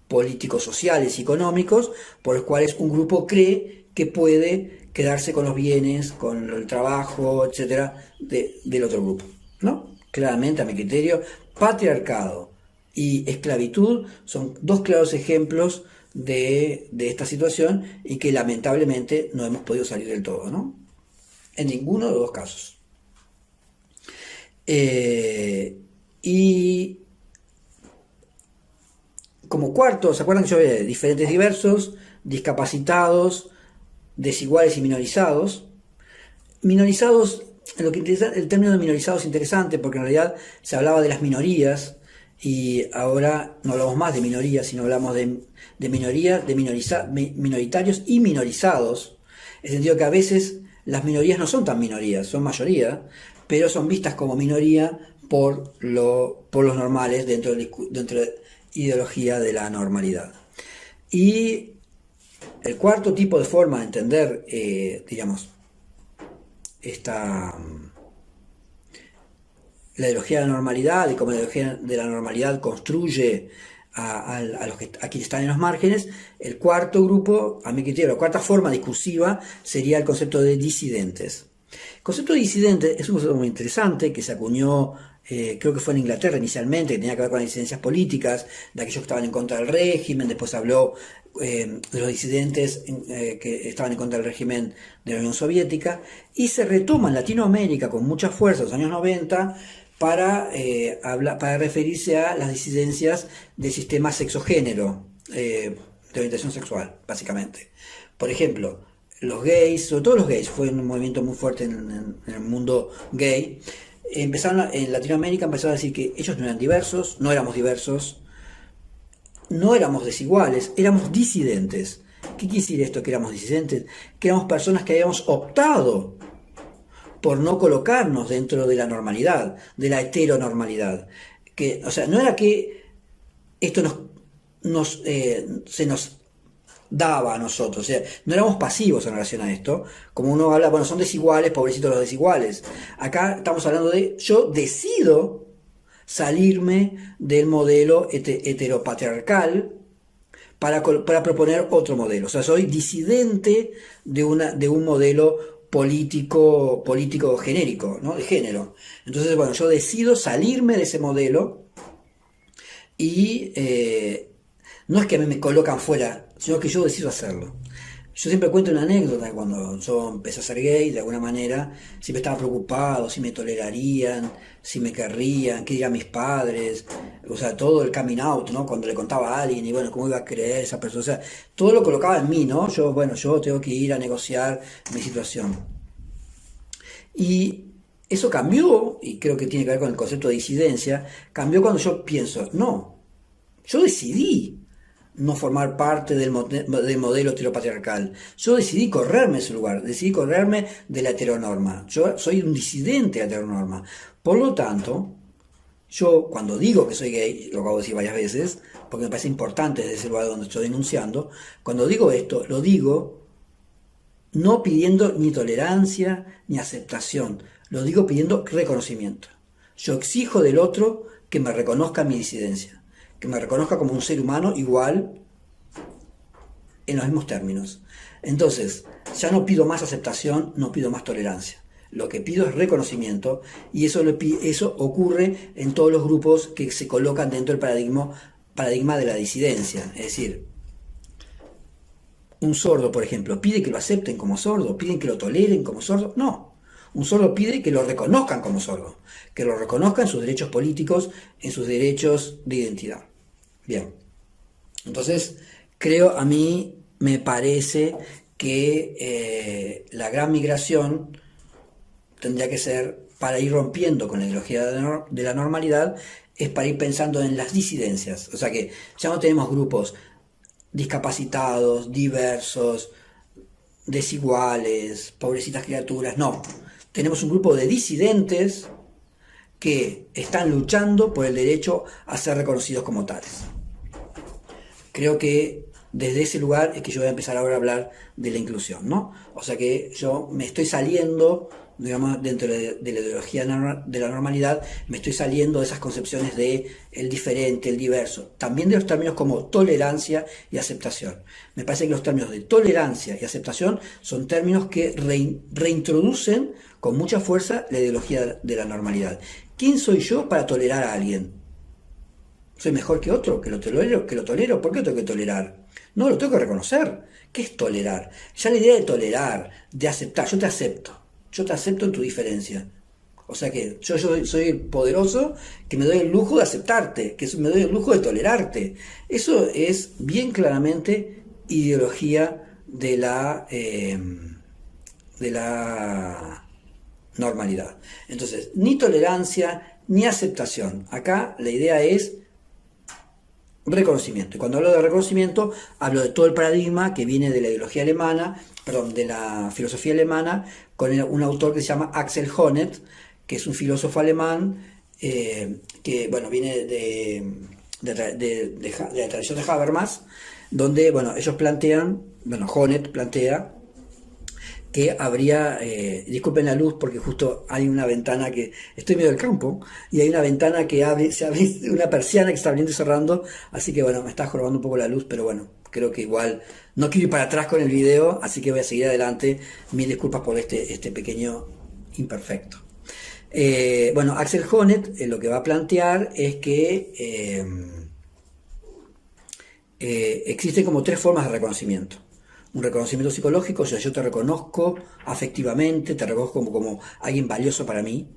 políticos, sociales y económicos por los cuales un grupo cree que puede quedarse con los bienes, con el trabajo, etcétera, del otro grupo, ¿no? Claramente, a mi criterio, patriarcado y esclavitud son dos claros ejemplos de esta situación y que lamentablemente no hemos podido salir del todo, ¿no? En ninguno de los dos casos. Y como cuarto, ¿se acuerdan que yo había de diferentes diversos, discapacitados, desiguales y minorizados? Minorizados, el término de minorizados es interesante porque en realidad se hablaba de las minorías y ahora no hablamos más de minorías, sino hablamos de minorías, de minoritarios y minorizados, en el sentido que a veces las minorías no son tan minorías, son mayoría, pero son vistas como minoría por los normales dentro de la ideología de la normalidad. Y el cuarto tipo de forma de entender, digamos, la ideología de la normalidad y cómo la ideología de la normalidad construye a los que aquí están en los márgenes, el cuarto grupo, a mi criterio, la cuarta forma discursiva sería el concepto de disidentes. El concepto de disidente es un concepto muy interesante que se acuñó, creo que fue en Inglaterra inicialmente, que tenía que ver con las disidencias políticas, de aquellos que estaban en contra del régimen. Después habló de los disidentes que estaban en contra del régimen de la Unión Soviética, y se retoma en Latinoamérica con mucha fuerza en los años 90 para referirse a las disidencias del sistema sexogénero, de orientación sexual, básicamente. Por ejemplo, los gays, sobre todo los gays, fue un movimiento muy fuerte en el mundo gay. En Latinoamérica empezaron a decir que ellos no eran diversos, no éramos diversos, no éramos desiguales, éramos disidentes. ¿Qué quiere decir esto, que éramos disidentes? Que éramos personas que habíamos optado por no colocarnos dentro de la normalidad, de la heteronormalidad. O sea, no era que esto se nos daba a nosotros, o sea, no éramos pasivos en relación a esto, como uno habla, bueno, son desiguales, pobrecitos los desiguales. Acá estamos hablando de, yo decido salirme del modelo heteropatriarcal para proponer otro modelo. O sea, soy disidente de un modelo político genérico, ¿no? De género. Entonces, bueno, yo decido salirme de ese modelo y no es que me colocan fuera, sino que yo decido hacerlo. Yo siempre cuento una anécdota. Cuando yo empecé a ser gay, de alguna manera, siempre estaba preocupado si me tolerarían, si me querrían, qué dirían mis padres, o sea, todo el coming out, ¿no? Cuando le contaba a alguien y bueno, cómo iba a creer esa persona, o sea, todo lo colocaba en mí, ¿no? Yo tengo que ir a negociar mi situación. Y eso cambió, y creo que tiene que ver con el concepto de disidencia, cambió cuando yo pienso, no, yo decidí no formar parte del modelo heteropatriarcal. Yo decidí correrme ese lugar, decidí correrme de la heteronorma. Yo soy un disidente de la heteronorma. Por lo tanto, yo cuando digo que soy gay, lo acabo de decir varias veces, porque me parece importante desde ese lugar donde estoy denunciando, cuando digo esto, lo digo no pidiendo ni tolerancia ni aceptación, lo digo pidiendo reconocimiento. Yo exijo del otro que me reconozca mi disidencia, que me reconozca como un ser humano igual en los mismos términos. Entonces, ya no pido más aceptación, no pido más tolerancia. Lo que pido es reconocimiento, y eso ocurre en todos los grupos que se colocan dentro del paradigma de la disidencia. Es decir, un sordo, por ejemplo, ¿pide que lo acepten como sordo? ¿Piden que lo toleren como sordo? No. Un sordo pide que lo reconozcan como sordo, que lo reconozcan en sus derechos políticos, en sus derechos de identidad. Bien, entonces a mí me parece que la gran migración tendría que ser, para ir rompiendo con la ideología de la normalidad, es para ir pensando en las disidencias. O sea que ya no tenemos grupos discapacitados, diversos, desiguales, pobrecitas criaturas, no. Tenemos un grupo de disidentes que están luchando por el derecho a ser reconocidos como tales. Creo que desde ese lugar es que yo voy a empezar ahora a hablar de la inclusión, ¿no? O sea que yo me estoy saliendo, digamos, dentro de la ideología de la normalidad, me estoy saliendo de esas concepciones de el diferente, el diverso, también de los términos como tolerancia y aceptación. Me parece que los términos de tolerancia y aceptación son términos que reintroducen con mucha fuerza la ideología de la normalidad. ¿Quién soy yo para tolerar a alguien? ¿Soy mejor que otro? ¿Que lo tolero? ¿Por qué tengo que tolerar? No, lo tengo que reconocer. ¿Qué es tolerar? Ya la idea de tolerar, de aceptar, yo te acepto en tu diferencia. O sea que yo soy poderoso, que me doy el lujo de aceptarte, que me doy el lujo de tolerarte. Eso es bien claramente ideología de la normalidad. Entonces, ni tolerancia ni aceptación. Acá la idea es reconocimiento. Y cuando hablo de reconocimiento, hablo de todo el paradigma que viene de la ideología alemana, perdón, de la filosofía alemana, con un autor que se llama Axel Honneth, que es un filósofo alemán que, bueno, viene de la tradición de Habermas, donde, bueno, ellos plantean, bueno, Honneth plantea que habría, disculpen la luz porque justo hay una ventana que, estoy en medio del campo, y hay una ventana que abre, se abre, una persiana que está abriendo y cerrando, así que bueno, me está jorobando un poco la luz, pero bueno, creo que igual no quiero ir para atrás con el video, así que voy a seguir adelante. Mil disculpas por este pequeño imperfecto. Bueno, Axel Honneth lo que va a plantear es que existen como tres formas de reconocimiento. Un reconocimiento psicológico, o sea, yo te reconozco afectivamente, te reconozco como alguien valioso para mí.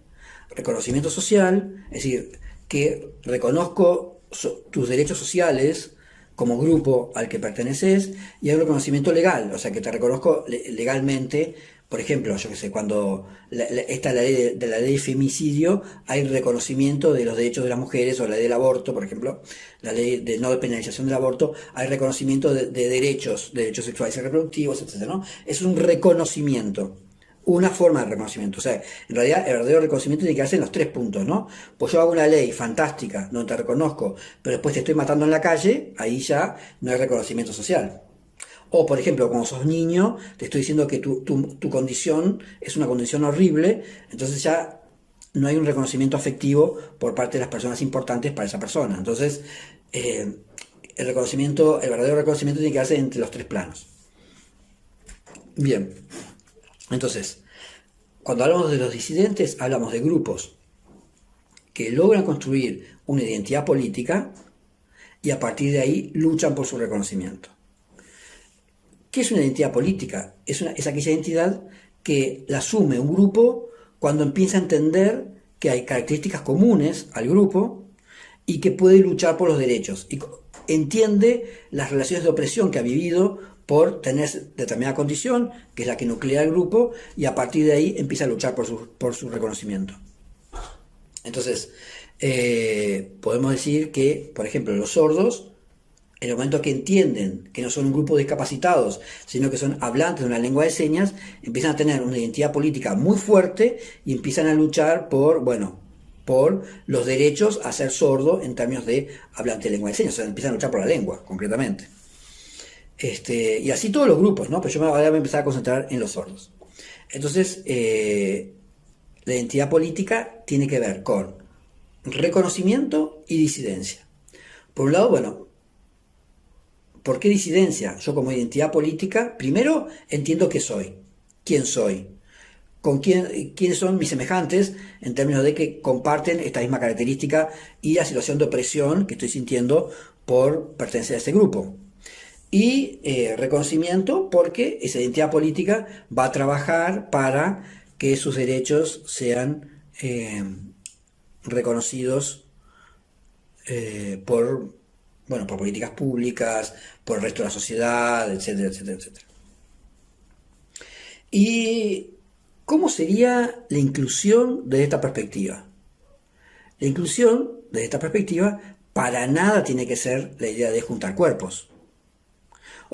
Reconocimiento social, es decir, que reconozco tus derechos sociales como grupo al que perteneces, y hay un reconocimiento legal, o sea, que te reconozco legalmente. Por ejemplo, yo que sé, cuando esta la ley de la ley de femicidio, hay reconocimiento de los derechos de las mujeres, o la ley del aborto, por ejemplo, la ley de no penalización del aborto, hay reconocimiento de derechos sexuales y reproductivos, etcétera, ¿no? Es un reconocimiento, una forma de reconocimiento. O sea, en realidad el verdadero reconocimiento tiene que hacer en los tres puntos, ¿no? Pues yo hago una ley fantástica, no te reconozco, pero después te estoy matando en la calle, ahí ya no hay reconocimiento social. O, por ejemplo, cuando sos niño, te estoy diciendo que tu condición es una condición horrible, entonces ya no hay un reconocimiento afectivo por parte de las personas importantes para esa persona. Entonces, el verdadero reconocimiento tiene que darse entre los tres planos. Bien, entonces, cuando hablamos de los disidentes, hablamos de grupos que logran construir una identidad política y a partir de ahí luchan por su reconocimiento. ¿Qué es una identidad política? Es aquella identidad que la asume un grupo cuando empieza a entender que hay características comunes al grupo y que puede luchar por los derechos. Y entiende las relaciones de opresión que ha vivido por tener determinada condición, que es la que nuclea el grupo, y a partir de ahí empieza a luchar por su reconocimiento. Entonces, podemos decir que, por ejemplo, los sordos, en el momento que entienden que no son un grupo de discapacitados, sino que son hablantes de una lengua de señas, empiezan a tener una identidad política muy fuerte y empiezan a luchar por los derechos a ser sordo en términos de hablante de lengua de señas. O sea, empiezan a luchar por la lengua, concretamente. Y así todos los grupos, ¿no? Pero yo ahora voy a empezar a concentrar en los sordos. Entonces, la identidad política tiene que ver con reconocimiento y disidencia. Por un lado, bueno, ¿por qué disidencia? Yo como identidad política, primero entiendo qué soy, quién soy, quiénes son mis semejantes en términos de que comparten esta misma característica y la situación de opresión que estoy sintiendo por pertenecer a este grupo. Y reconocimiento porque esa identidad política va a trabajar para que sus derechos sean reconocidos por políticas públicas, por el resto de la sociedad, etcétera, etcétera, etcétera. ¿Y cómo sería la inclusión desde esta perspectiva? La inclusión desde esta perspectiva para nada tiene que ser la idea de juntar cuerpos.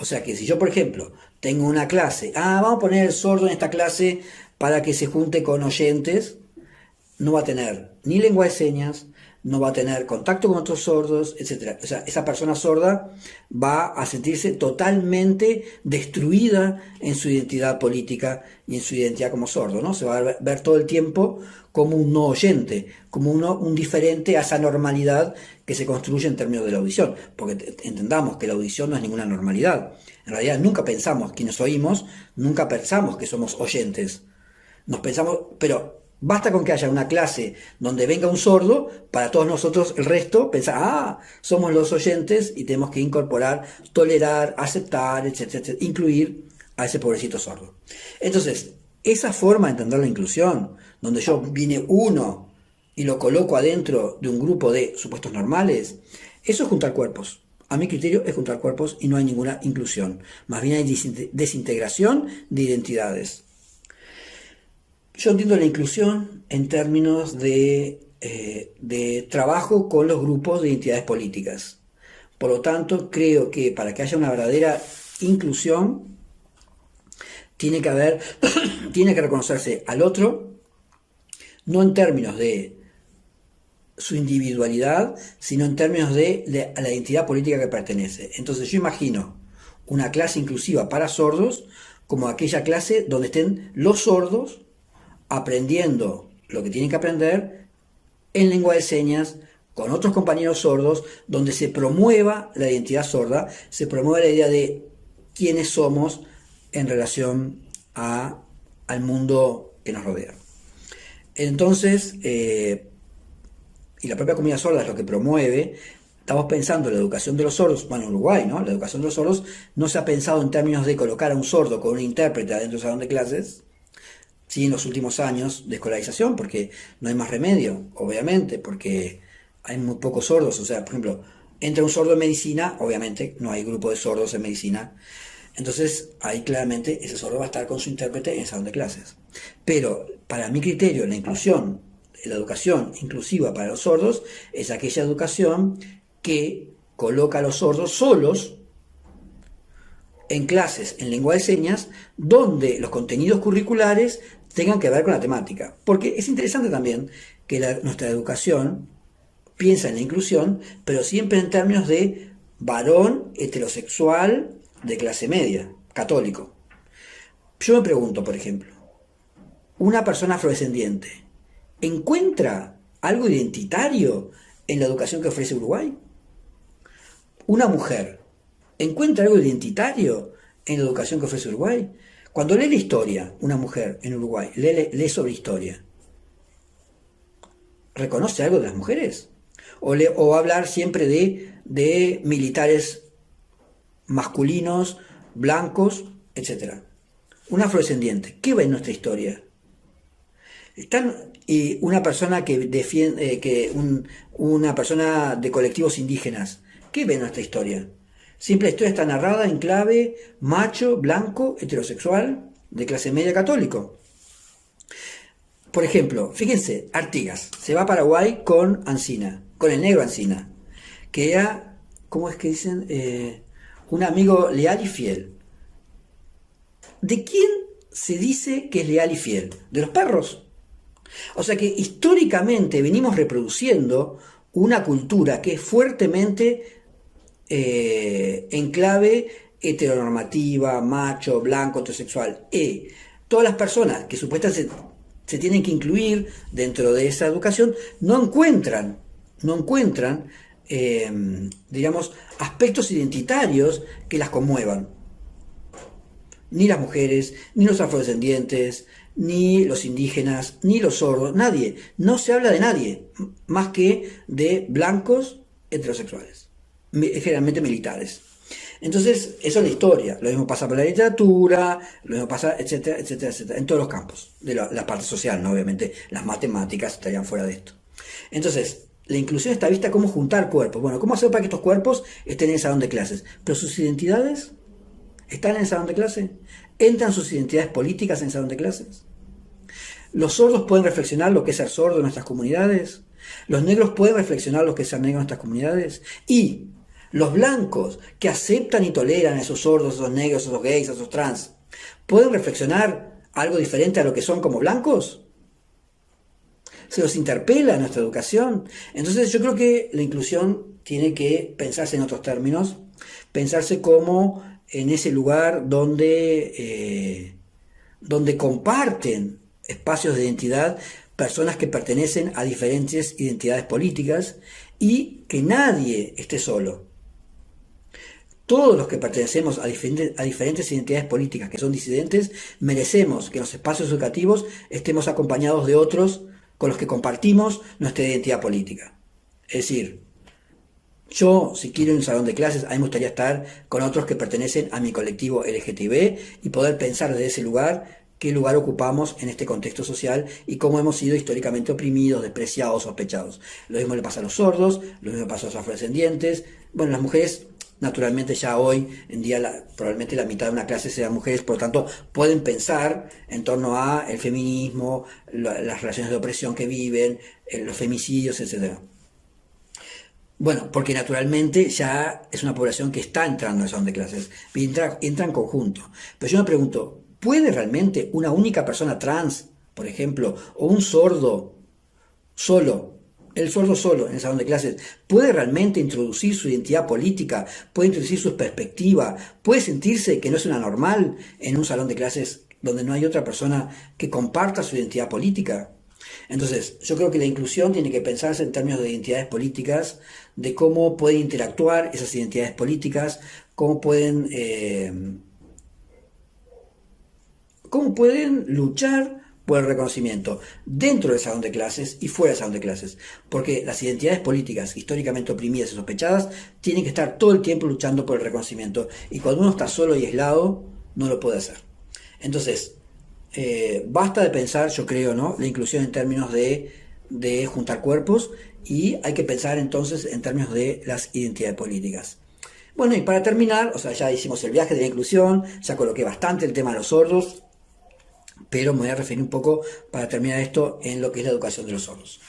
O sea que si yo, por ejemplo, tengo una clase, vamos a poner el sordo en esta clase para que se junte con oyentes, no va a tener ni lengua de señas, no va a tener contacto con otros sordos, etc. O sea, esa persona sorda va a sentirse totalmente destruida en su identidad política y en su identidad como sordo, ¿no? Se va a ver todo el tiempo como un no oyente, como un diferente a esa normalidad que se construye en términos de la audición, porque entendamos que la audición no es ninguna normalidad. En realidad nunca pensamos, quienes oímos, nunca pensamos que somos oyentes. Nos pensamos, pero basta con que haya una clase donde venga un sordo, para todos nosotros el resto pensar, somos los oyentes y tenemos que incorporar, tolerar, aceptar, etcétera, etcétera, incluir a ese pobrecito sordo. Entonces, esa forma de entender la inclusión, donde yo vine uno y lo coloco adentro de un grupo de supuestos normales, eso es juntar cuerpos. A mi criterio es juntar cuerpos y no hay ninguna inclusión. Más bien hay desintegración de identidades. Yo entiendo la inclusión en términos de trabajo con los grupos de identidades políticas. Por lo tanto, creo que para que haya una verdadera inclusión, tiene que haber, tiene que reconocerse al otro, no en términos de su individualidad, sino en términos de a la identidad política que pertenece. Entonces yo imagino una clase inclusiva para sordos como aquella clase donde estén los sordos aprendiendo lo que tienen que aprender en lengua de señas, con otros compañeros sordos, donde se promueva la identidad sorda, se promueva la idea de quiénes somos en relación al mundo que nos rodea. Entonces, y la propia comunidad sorda es lo que promueve. Estamos pensando en la educación de los sordos, bueno, en Uruguay, ¿no? La educación de los sordos no se ha pensado en términos de colocar a un sordo con un intérprete adentro del salón de clases, sí, en los últimos años de escolarización, porque no hay más remedio, obviamente, porque hay muy pocos sordos. O sea, por ejemplo, entra un sordo en medicina, obviamente no hay grupo de sordos en medicina, entonces ahí claramente ese sordo va a estar con su intérprete en el salón de clases. Pero para mi criterio, la inclusión, la educación inclusiva para los sordos es aquella educación que coloca a los sordos solos en clases en lengua de señas donde los contenidos curriculares tengan que ver con la temática. Porque es interesante también que nuestra educación piensa en la inclusión, pero siempre en términos de varón heterosexual de clase media, católico. Yo me pregunto, por ejemplo, una persona afrodescendiente ¿encuentra algo identitario en la educación que ofrece Uruguay? Una mujer ¿encuentra algo identitario en la educación que ofrece Uruguay? Cuando lee la historia, una mujer en Uruguay lee sobre historia, ¿reconoce algo de las mujeres? ¿O va a hablar siempre de militares masculinos, blancos, etcétera? Un afrodescendiente, ¿qué ve en nuestra historia? Y una persona que defiende, una persona de colectivos indígenas, ¿qué ve en nuestra historia? Siempre la historia está narrada en clave macho, blanco, heterosexual, de clase media católico. Por ejemplo, fíjense, Artigas se va a Paraguay con Ancina, con el negro Ancina, que era, ¿cómo es que dicen? Un amigo leal y fiel. ¿De quién se dice que es leal y fiel? ¿De los perros? O sea que históricamente venimos reproduciendo una cultura que es fuertemente en clave heteronormativa, macho, blanco, heterosexual. Todas las personas que supuestamente se tienen que incluir dentro de esa educación no encuentran, digamos, aspectos identitarios que las conmuevan. Ni las mujeres, ni los afrodescendientes, ni los indígenas, ni los sordos, nadie. No se habla de nadie, más que de blancos heterosexuales, generalmente militares. Entonces, eso es la historia. Lo mismo pasa por la literatura, lo mismo pasa, etcétera, etcétera, etcétera, en todos los campos. De la parte social, ¿no? Obviamente, las matemáticas estarían fuera de esto. Entonces, la inclusión está vista como juntar cuerpos. Bueno, ¿cómo hacer para que estos cuerpos estén en el salón de clases? Pero sus identidades están en el salón de clase. ¿Entran sus identidades políticas en el salón de clases? ¿Los sordos pueden reflexionar lo que es ser sordo en nuestras comunidades? ¿Los negros pueden reflexionar lo que es ser negro en nuestras comunidades? Y los blancos que aceptan y toleran a esos sordos, a esos negros, a esos gays, a esos trans, ¿pueden reflexionar algo diferente a lo que son como blancos? ¿Se los interpela en nuestra educación? Entonces yo creo que la inclusión tiene que pensarse en otros términos, pensarse como en ese lugar donde comparten espacios de identidad personas que pertenecen a diferentes identidades políticas y que nadie esté solo. Todos los que pertenecemos a diferentes identidades políticas que son disidentes merecemos que en los espacios educativos estemos acompañados de otros con los que compartimos nuestra identidad política. Es decir, yo, si quiero ir a un salón de clases, a mí me gustaría estar con otros que pertenecen a mi colectivo LGTB y poder pensar desde ese lugar qué lugar ocupamos en este contexto social y cómo hemos sido históricamente oprimidos, despreciados, sospechados. Lo mismo le pasa a los sordos, lo mismo le pasa a los afrodescendientes. Bueno, las mujeres, naturalmente ya hoy en día probablemente la mitad de una clase sean mujeres, por lo tanto pueden pensar en torno a el feminismo, las relaciones de opresión que viven, los femicidios, etc. Bueno, porque naturalmente ya es una población que está entrando al salón de clases, y entra en conjunto. Pero yo me pregunto, ¿puede realmente una única persona trans, por ejemplo, o un sordo solo, el sordo solo en el salón de clases, puede realmente introducir su identidad política, puede introducir su perspectiva, puede sentirse que no es una normal en un salón de clases donde no hay otra persona que comparta su identidad política? Entonces, yo creo que la inclusión tiene que pensarse en términos de identidades políticas, de cómo pueden interactuar esas identidades políticas, cómo pueden luchar por el reconocimiento dentro del salón de clases y fuera del salón de clases, porque las identidades políticas históricamente oprimidas y sospechadas tienen que estar todo el tiempo luchando por el reconocimiento, y cuando uno está solo y aislado no lo puede hacer. Entonces, basta de pensar, yo creo, ¿no?, la inclusión en términos de juntar cuerpos, y hay que pensar entonces en términos de las identidades políticas. Bueno, y para terminar, o sea, ya hicimos el viaje de la inclusión, ya coloqué bastante el tema de los sordos, pero me voy a referir un poco para terminar esto en lo que es la educación de los sordos,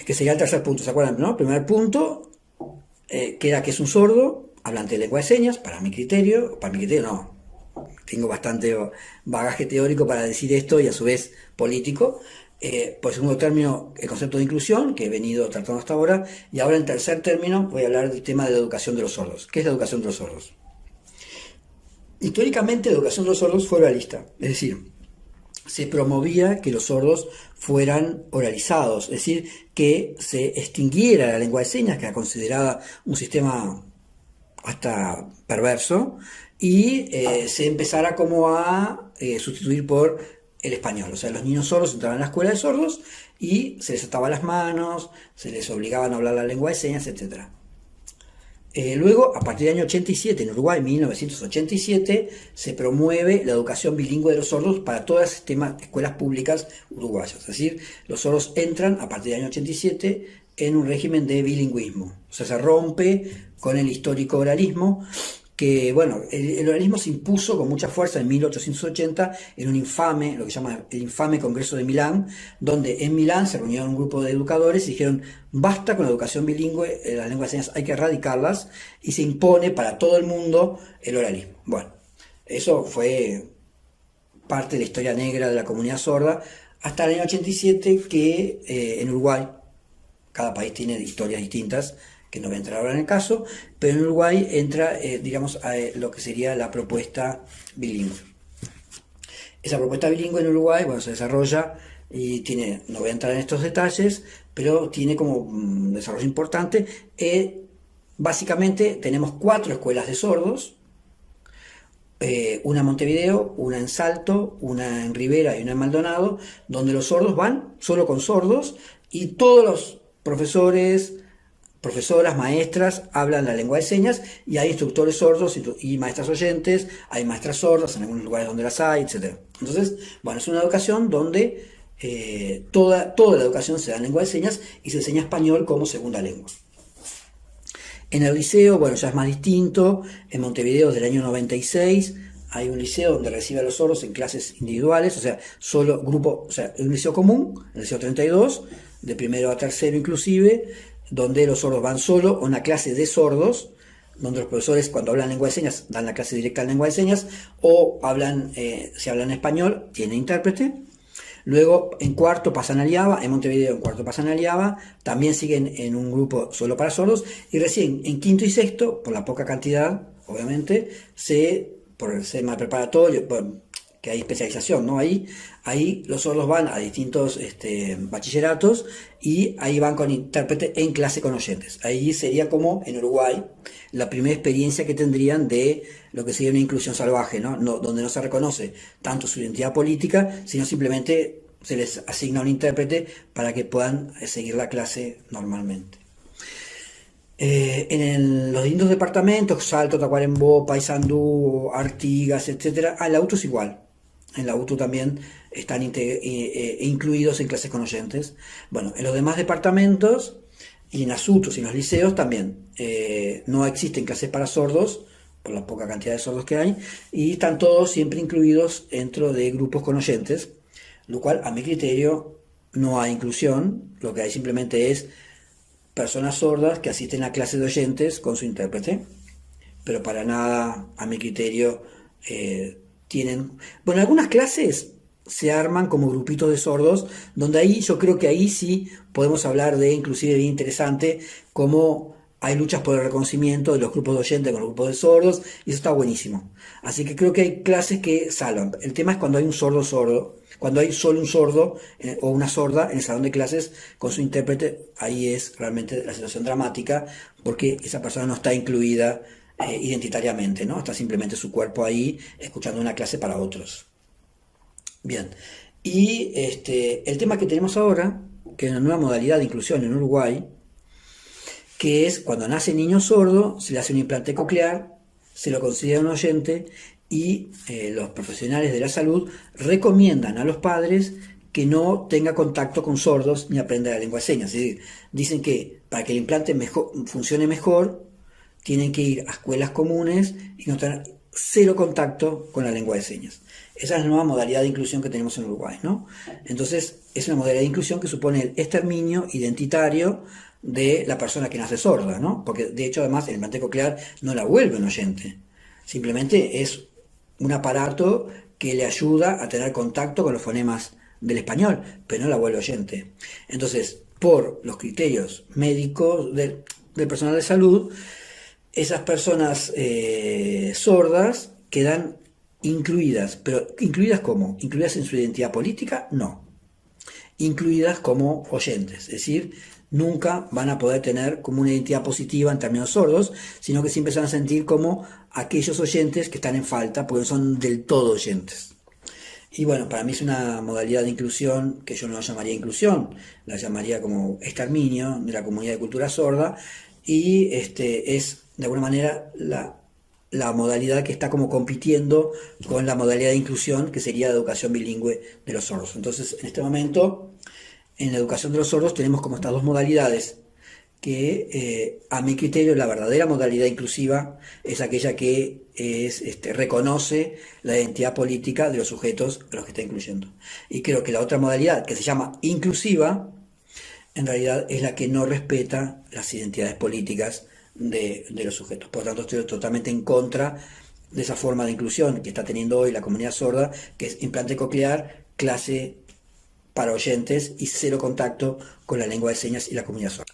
que sería el tercer punto. ¿Se acuerdan, no? Primer punto, que era que es un sordo hablante de lengua de señas, para mi criterio no, tengo bastante bagaje teórico para decir esto y a su vez político. Por segundo término, el concepto de inclusión, que he venido tratando hasta ahora, y ahora en tercer término voy a hablar del tema de la educación de los sordos. ¿Qué es la educación de los sordos? Históricamente la educación de los sordos fue oralista, es decir, se promovía que los sordos fueran oralizados, es decir, que se extinguiera la lengua de señas, que era considerada un sistema hasta perverso, y se empezara como a sustituir por el español. O sea, los niños sordos entraban a la escuela de sordos y se les ataba las manos, se les obligaban a hablar la lengua de señas, etc. Luego, a partir del año 87, en Uruguay, 1987, se promueve la educación bilingüe de los sordos para todas las escuelas públicas uruguayas. Es decir, los sordos entran a partir del año 87 en un régimen de bilingüismo. O sea, se rompe con el histórico oralismo, que, bueno, el oralismo se impuso con mucha fuerza en 1880 en un infame, lo que se llama el infame Congreso de Milán, donde en Milán se reunieron un grupo de educadores y dijeron, basta con la educación bilingüe, las lenguas de señas hay que erradicarlas, y se impone para todo el mundo el oralismo. Bueno, eso fue parte de la historia negra de la comunidad sorda, hasta el año 87, que en Uruguay, cada país tiene historias distintas, que no voy a entrar ahora en el caso, pero en Uruguay entra, digamos, a lo que sería la propuesta bilingüe. Esa propuesta bilingüe en Uruguay, bueno, se desarrolla y tiene, no voy a entrar en estos detalles, pero tiene como un desarrollo importante. Básicamente tenemos 4 escuelas de sordos, una en Montevideo, una en Salto, una en Rivera y una en Maldonado, donde los sordos van solo con sordos, y todos los profesores, profesoras, maestras hablan la lengua de señas, y hay instructores sordos y maestras oyentes, hay maestras sordas en algunos lugares donde las hay, etc. Entonces, bueno, es una educación donde toda la educación se da en lengua de señas y se enseña español como segunda lengua. En el liceo, bueno, ya es más distinto. En Montevideo, desde el año 96, hay un liceo donde recibe a los sordos en clases individuales, o sea, solo grupo, o sea, un liceo común, el liceo 32, de primero a tercero inclusive, donde los sordos van solo a una clase de sordos, donde los profesores, cuando hablan lengua de señas, dan la clase directa en lengua de señas, o hablan, si hablan español, tiene intérprete. Luego en cuarto pasan al IABA, en Montevideo en cuarto pasan al IABA, también siguen en un grupo solo para sordos, y recién en quinto y sexto, por la poca cantidad, obviamente, por el sistema preparatorio, bueno, que hay especialización, ¿no? Ahí los sordos van a distintos bachilleratos, y ahí van con intérprete en clase con oyentes. Ahí sería como en Uruguay la primera experiencia que tendrían de lo que sería una inclusión salvaje, ¿no? Donde no se reconoce tanto su identidad política, sino simplemente se les asigna un intérprete para que puedan seguir la clase normalmente. En los distintos departamentos, Salto, Tacuarembó, Paysandú, Artigas, etc., el auto es igual. En la UTU también están incluidos en clases con oyentes. Bueno, en los demás departamentos y en las UTUs y en los liceos también no existen clases para sordos, por la poca cantidad de sordos que hay, y están todos siempre incluidos dentro de grupos con oyentes, lo cual a mi criterio no hay inclusión, lo que hay simplemente es personas sordas que asisten a clases de oyentes con su intérprete, pero para nada, a mi criterio, tienen... Bueno, algunas clases se arman como grupitos de sordos, donde ahí yo creo que ahí sí podemos hablar de, inclusive bien interesante, cómo hay luchas por el reconocimiento de los grupos de oyentes con los grupos de sordos, y eso está buenísimo. Así que creo que hay clases que salvan. El tema es cuando hay un sordo sordo, cuando hay solo un sordo o una sorda en el salón de clases con su intérprete, ahí es realmente la situación dramática, porque esa persona no está incluida identitariamente, ¿no? Está simplemente su cuerpo ahí escuchando una clase para otros. Bien, y el tema que tenemos ahora, que es una nueva modalidad de inclusión en Uruguay, que es cuando nace niño sordo, se le hace un implante coclear, se lo considera un oyente y los profesionales de la salud recomiendan a los padres que no tenga contacto con sordos ni aprenda la lengua de señas. Es decir, dicen que para que el implante funcione mejor, tienen que ir a escuelas comunes y no tener cero contacto con la lengua de señas. Esa es la nueva modalidad de inclusión que tenemos en Uruguay, ¿no? Entonces, es una modalidad de inclusión que supone el exterminio identitario de la persona que nace sorda, ¿no? Porque de hecho, además, el implante coclear no la vuelve un oyente. Simplemente es un aparato que le ayuda a tener contacto con los fonemas del español, pero no la vuelve oyente. Entonces, por los criterios médicos del personal de salud, esas personas sordas quedan incluidas, pero ¿incluidas cómo? ¿Incluidas en su identidad política? No. Incluidas como oyentes, es decir, nunca van a poder tener como una identidad positiva en términos sordos, sino que siempre se van a sentir como aquellos oyentes que están en falta, porque son del todo oyentes. Y bueno, para mí es una modalidad de inclusión que yo no la llamaría inclusión, la llamaría como exterminio de la comunidad de cultura sorda, y es de alguna manera la modalidad que está como compitiendo con la modalidad de inclusión que sería la educación bilingüe de los sordos. Entonces, en este momento, en la educación de los sordos tenemos como estas dos modalidades que a mi criterio la verdadera modalidad inclusiva es aquella que reconoce la identidad política de los sujetos a los que está incluyendo. Y creo que la otra modalidad, que se llama inclusiva, en realidad es la que no respeta las identidades políticas de los sujetos. Por lo tanto, estoy totalmente en contra de esa forma de inclusión que está teniendo hoy la comunidad sorda, que es implante coclear, clase para oyentes y cero contacto con la lengua de señas y la comunidad sorda.